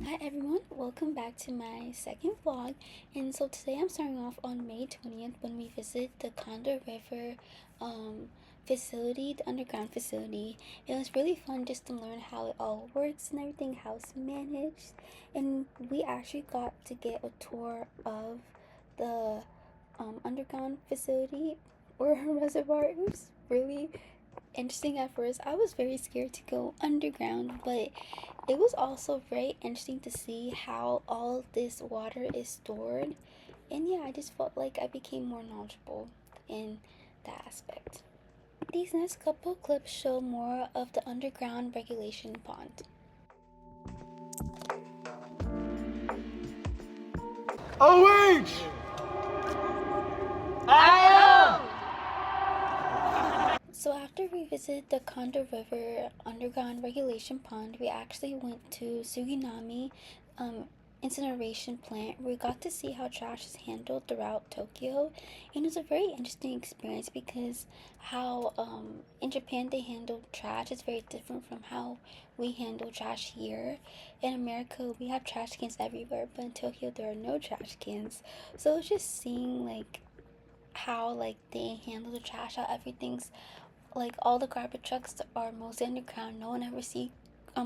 Hi everyone, welcome back to my second vlog. And so today I'm starting off on May 20th when we visit the Conda River facility, the underground facility. It was really fun just to learn how it all works and everything, how it's managed. And we actually got to get a tour of the underground facility or reservoir. It was really interesting at first. I was very scared to go underground, but it was also very interesting to see how all of this water is stored. And yeah, I just felt like I became more knowledgeable in that aspect. These next couple clips show more of the underground regulation pond. OH! So after we visited the Kondo River underground regulation pond, we actually went to Suginami incineration plant where we got to see how trash is handled throughout Tokyo. And it was a very interesting experience because how in Japan they handle trash is very different from how we handle trash here. In America we have trash cans everywhere, but in Tokyo there are no trash cans. So it's just seeing like how like they handle the trash, how everything's like all the garbage trucks are mostly underground. No one ever see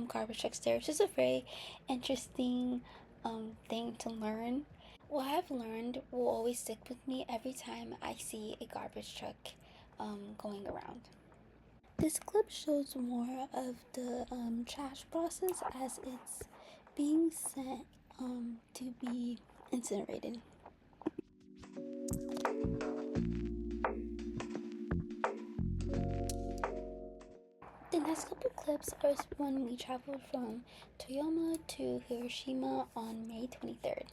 garbage trucks there. It's just a very interesting thing to learn. What I've learned will always stick with me every time I see a garbage truck going around. This clip shows more of the trash process as it's being sent to be incinerated. The next couple clips are when we traveled from Toyama to Hiroshima on May 23rd.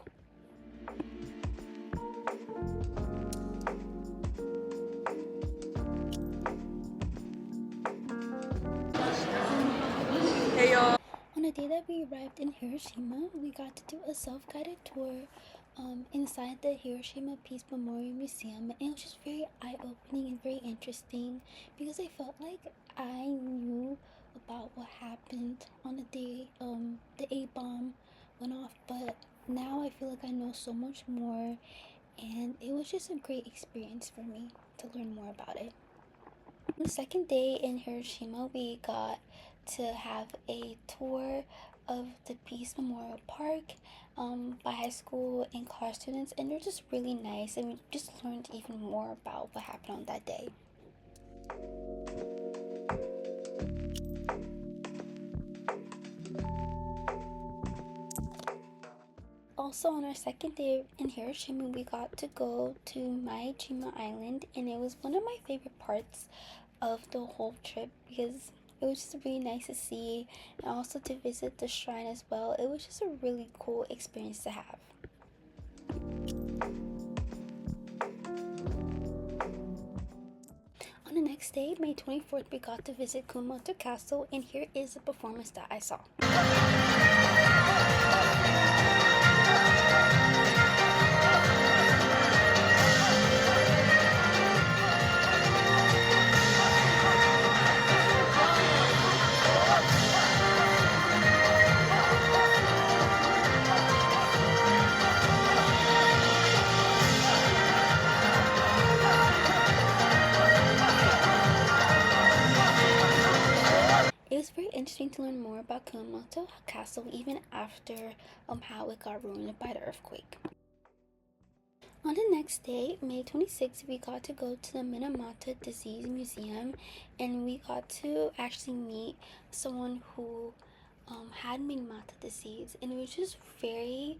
Hey y'all. On the day that we arrived in Hiroshima, we got to do a self-guided tour inside the Hiroshima Peace Memorial Museum, and it was just very eye-opening and very interesting because I felt like I knew about what happened on the day the A-bomb went off, but now I feel like I know so much more, and it was just a great experience for me to learn more about it. On the second day in Hiroshima, we got to have a tour of the Peace Memorial Park by high school and college students, and they're just really nice, and we just learned even more about what happened on that day. Also, on our second day in Hiroshima, we got to go to Maijima Island, and it was one of my favorite parts of the whole trip because it was just really nice to see and also to visit the shrine as well. It was just a really cool experience to have. On the next day, May 24th, we got to visit Kumamoto Castle, and here is the performance that I saw. It was very interesting to learn more about Kumamoto Castle even after how it got ruined by the earthquake. On the next day, May 26th, we got to go to the Minamata Disease Museum, and we got to actually meet someone who had Minamata disease, and it was just very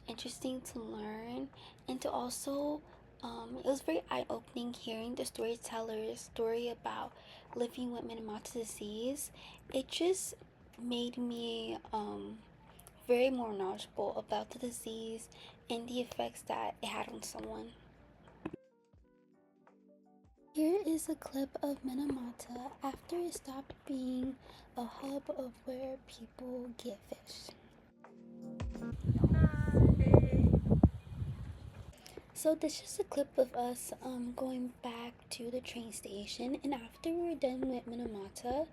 interesting to learn and to also it was very eye-opening hearing the storyteller's story about living with Minamata disease. It just made me very more knowledgeable about the disease and the effects that it had on someone. Here is a clip of Minamata after it stopped being a hub of where people get fish. So this is a clip of us going back to the train station, and after we were done with Minamata,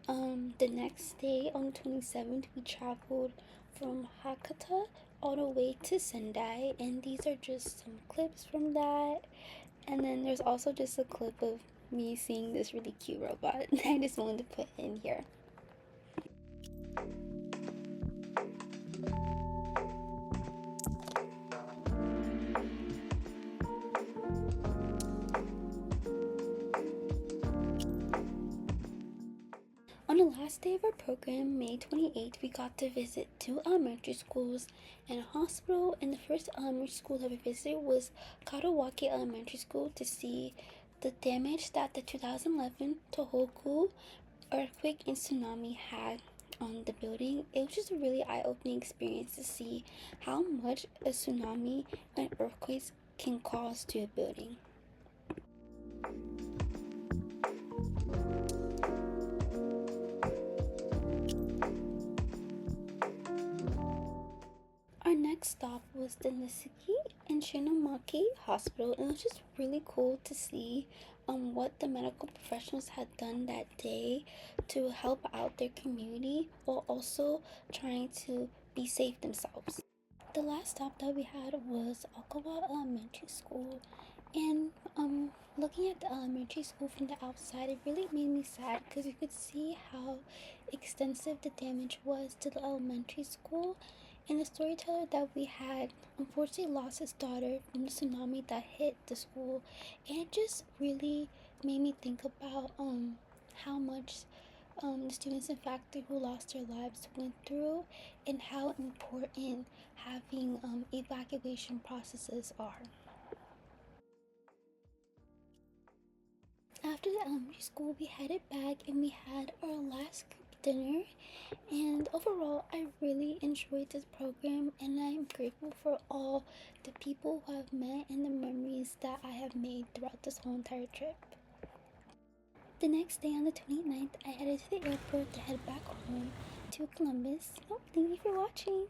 The next day, on the 27th, we traveled from Hakata all the way to Sendai, and these are just some clips from that. And then there's also just a clip of me seeing this really cute robot I just wanted to put in here. On the last day of our program, May 28th, we got to visit 2 elementary schools and a hospital, and the first elementary school that we visited was Karawaki Elementary School to see the damage that the 2011 Tohoku earthquake and tsunami had on the building. It was just a really eye-opening experience to see how much a tsunami and earthquakes can cause to a building. Our next stop was the Nisiki and Shinomaki Hospital, and it was just really cool to see what the medical professionals had done that day to help out their community while also trying to be safe themselves. The last stop that we had was Okawa Elementary School, and looking at the elementary school from the outside, it really made me sad because you could see how extensive the damage was to the elementary school. And the storyteller that we had unfortunately lost his daughter from the tsunami that hit the school, and it just really made me think about how much the students in faculty who lost their lives went through, and how important having evacuation processes are. After the elementary school, we headed back and we had our last group dinner. And overall, I really enjoyed this program, and I'm grateful for all the people who I've met and the memories that I have made throughout this whole entire trip. The next day, on the 29th, I headed to the airport to head back home to Columbus. Oh, thank you for watching.